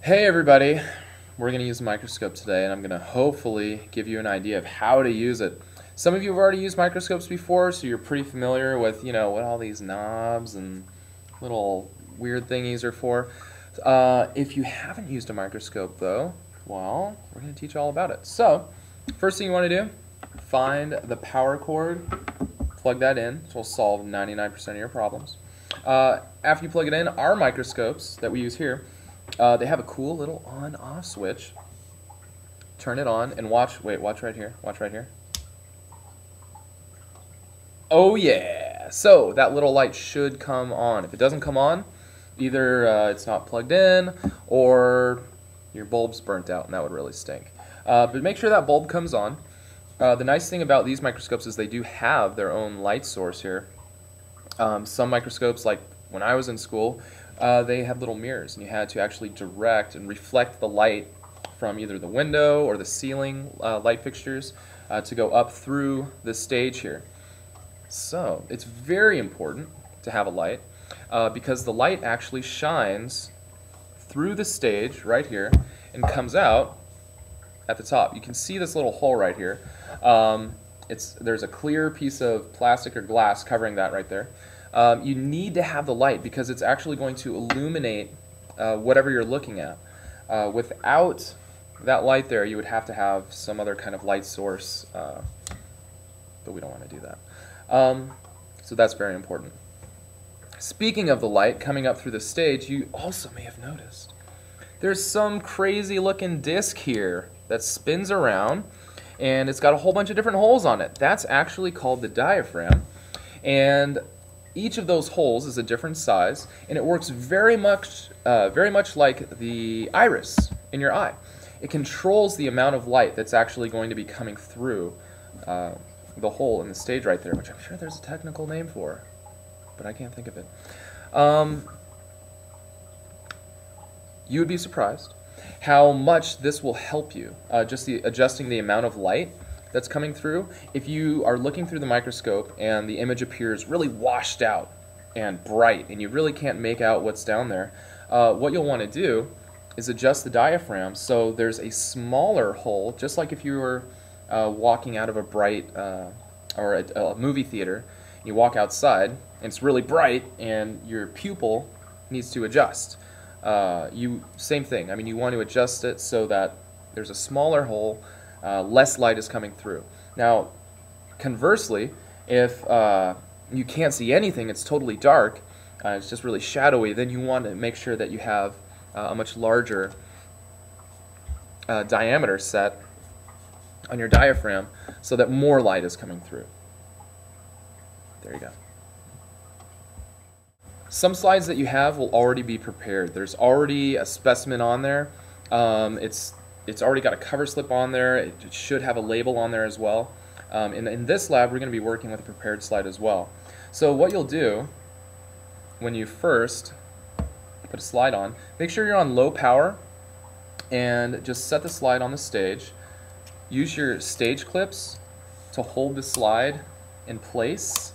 Hey everybody, we're going to use a microscope today and I'm going to hopefully give you an idea of how to use it. Some of you have already used microscopes before, so you're pretty familiar with, what all these knobs and little weird thingies are for. If you haven't used a microscope though, well, we're going to teach you all about it. So, first thing you want to do, find the power cord, plug that in, which will solve 99% of your problems. After you plug it in, our microscopes that we use here, they have a cool little on-off switch. Turn it on and watch right here. Watch right here. Oh yeah! So that little light should come on. If it doesn't come on, either it's not plugged in or your bulb's burnt out, and that would really stink. But make sure that bulb comes on. The nice thing about these microscopes is they do have their own light source here. Some microscopes, like when I was in school, they had little mirrors, and you had to actually direct and reflect the light from either the window or the ceiling light fixtures to go up through the stage here. So it's very important to have a light because the light actually shines through the stage right here and comes out at the top. You can see this little hole right here. There's a clear piece of plastic or glass covering that right there. You need to have the light because it's actually going to illuminate whatever you're looking at. Without that light there, you would have to have some other kind of light source, but we don't want to do that. So that's very important. Speaking of the light coming up through the stage, you also may have noticed there's some crazy looking disc here that spins around, and it's got a whole bunch of different holes on it. That's actually called the diaphragm, and each of those holes is a different size, and it works very much like the iris in your eye. It controls the amount of light that's actually going to be coming through the hole in the stage right there, which I'm sure there's a technical name for, but I can't think of it. You would be surprised how much this will help you, just adjusting the amount of light that's coming through. If you are looking through the microscope and the image appears really washed out and bright and you really can't make out what's down there, what you'll want to do is adjust the diaphragm so there's a smaller hole, just like if you were walking out of a bright or a movie theater. You walk outside and it's really bright and your pupil needs to adjust. Same thing. I mean, you want to adjust it so that there's a smaller hole, less light is coming through. Now, conversely, if you can't see anything, it's totally dark, it's just really shadowy, then you want to make sure that you have a much larger diameter set on your diaphragm so that more light is coming through. There you go. Some slides that you have will already be prepared. There's already a specimen on there. It's already got a cover slip on there. It should have a label on there as well. In this lab, we're going to be working with a prepared slide as well. So what you'll do when you first put a slide on, make sure you're on low power and just set the slide on the stage. Use your stage clips to hold the slide in place.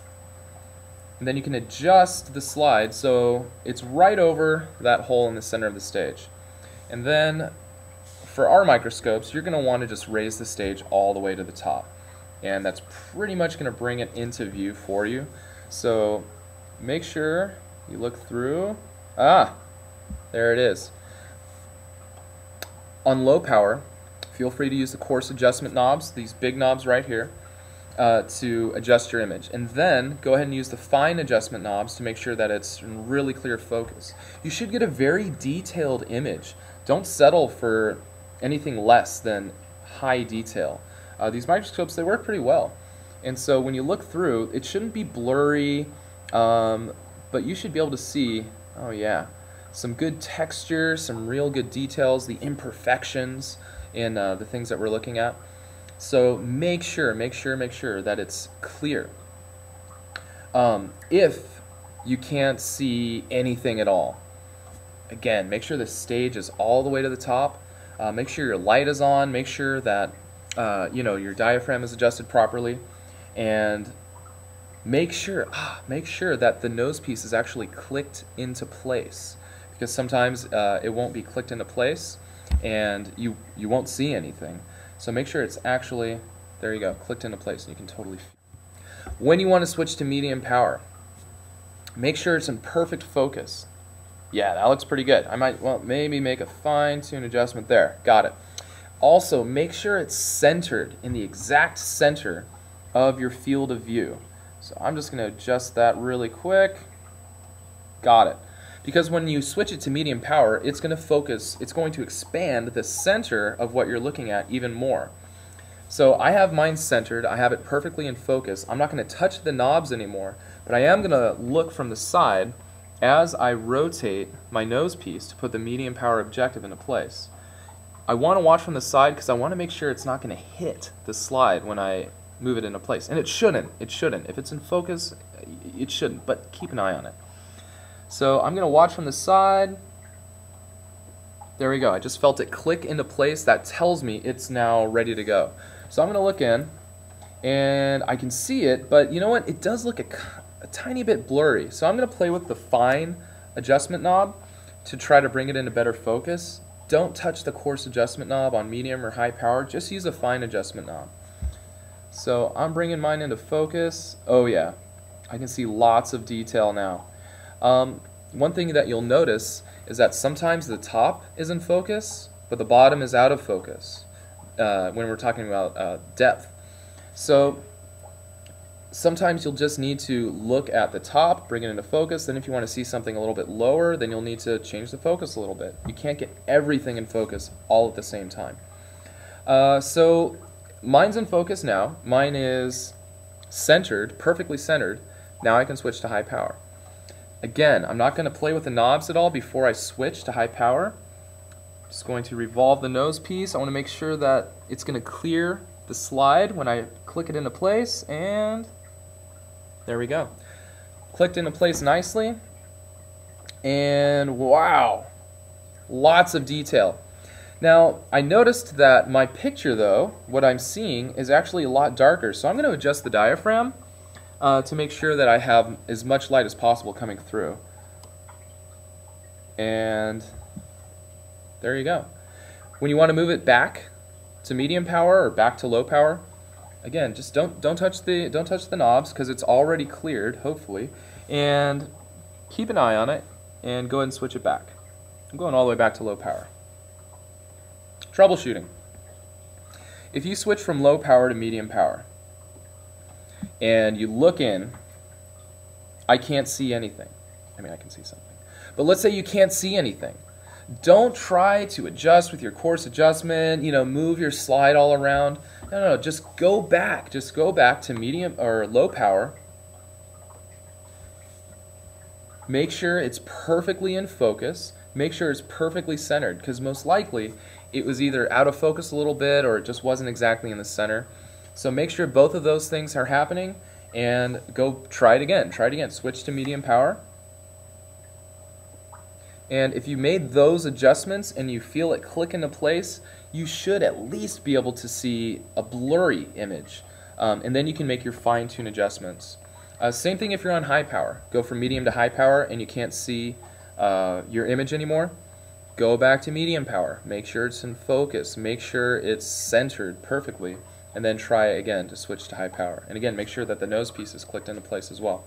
And then you can adjust the slide so it's right over that hole in the center of the stage. And then for our microscopes, you're going to want to just raise the stage all the way to the top. And that's pretty much going to bring it into view for you. So make sure you look through. Ah, there it is. On low power, feel free to use the coarse adjustment knobs, these big knobs right here, to adjust your image. And then go ahead and use the fine adjustment knobs to make sure that it's in really clear focus. You should get a very detailed image. Don't settle for anything less than high detail. These microscopes, they work pretty well. And so when you look through, it shouldn't be blurry, but you should be able to see, oh yeah, some good texture, some real good details, the imperfections in the things that we're looking at. So make sure that it's clear. If you can't see anything at all, again, make sure the stage is all the way to the top. Make sure your light is on. Make sure that your diaphragm is adjusted properly, and make sure that the nose piece is actually clicked into place. because sometimes it won't be clicked into place and you won't see anything. So make sure it's actually, there you go, clicked into place, and you can totally feel. When you want to switch to medium power, make sure it's in perfect focus. Yeah, that looks pretty good. I might, well, maybe make a fine-tune adjustment there. Got it. Also, make sure it's centered in the exact center of your field of view. So I'm just going to adjust that really quick. Got it. Because when you switch it to medium power, it's going to focus, it's going to expand the center of what you're looking at even more. So I have mine centered, I have it perfectly in focus. I'm not going to touch the knobs anymore, but I am going to look from the side as I rotate my nose piece to put the medium power objective into place. I want to watch from the side because I want to make sure it's not going to hit the slide when I move it into place. And it shouldn't. It shouldn't. If it's in focus, it shouldn't, but keep an eye on it. So I'm going to watch from the side. There we go. I just felt it click into place. That tells me it's now ready to go. So I'm going to look in, and I can see it, but you know what? It does look a tiny bit blurry. So I'm going to play with the fine adjustment knob to try to bring it into better focus. Don't touch the coarse adjustment knob on medium or high power. Just use a fine adjustment knob. So I'm bringing mine into focus. Oh yeah, I can see lots of detail now. One thing that you'll notice is that sometimes the top is in focus, but the bottom is out of focus when we're talking about depth. So sometimes you'll just need to look at the top, bring it into focus. Then if you want to see something a little bit lower, then you'll need to change the focus a little bit. You can't get everything in focus all at the same time. So mine's in focus now. Mine is centered, perfectly centered. Now I can switch to high power. Again, I'm not going to play with the knobs at all before I switch to high power. Just going to revolve the nose piece. I want to make sure that it's going to clear the slide when I click it into place, and there we go. Clicked into place nicely, and wow, lots of detail. Now, I noticed that my picture, though, what I'm seeing is actually a lot darker, so I'm going to adjust the diaphragm to make sure that I have as much light as possible coming through. And there you go. When you want to move it back to medium power or back to low power, again, just don't touch the knobs because it's already cleared, hopefully, and keep an eye on it and go ahead and switch it back. I'm going all the way back to low power. Troubleshooting. If you switch from low power to medium power and you look in, I can't see anything. I mean, I can see something. But let's say you can't see anything. Don't try to adjust with your coarse adjustment, move your slide all around. No, just go back. Just go back to medium or low power. Make sure it's perfectly in focus. Make sure it's perfectly centered, because most likely it was either out of focus a little bit or it just wasn't exactly in the center. So make sure both of those things are happening and go try it again. Try it again. Switch to medium power. And if you made those adjustments and you feel it click into place, you should at least be able to see a blurry image. And then you can make your fine-tune adjustments. Same thing if you're on high power. Go from medium to high power and you can't see your image anymore. Go back to medium power. Make sure it's in focus. Make sure it's centered perfectly. And then try again to switch to high power. And again, make sure that the nose piece is clicked into place as well.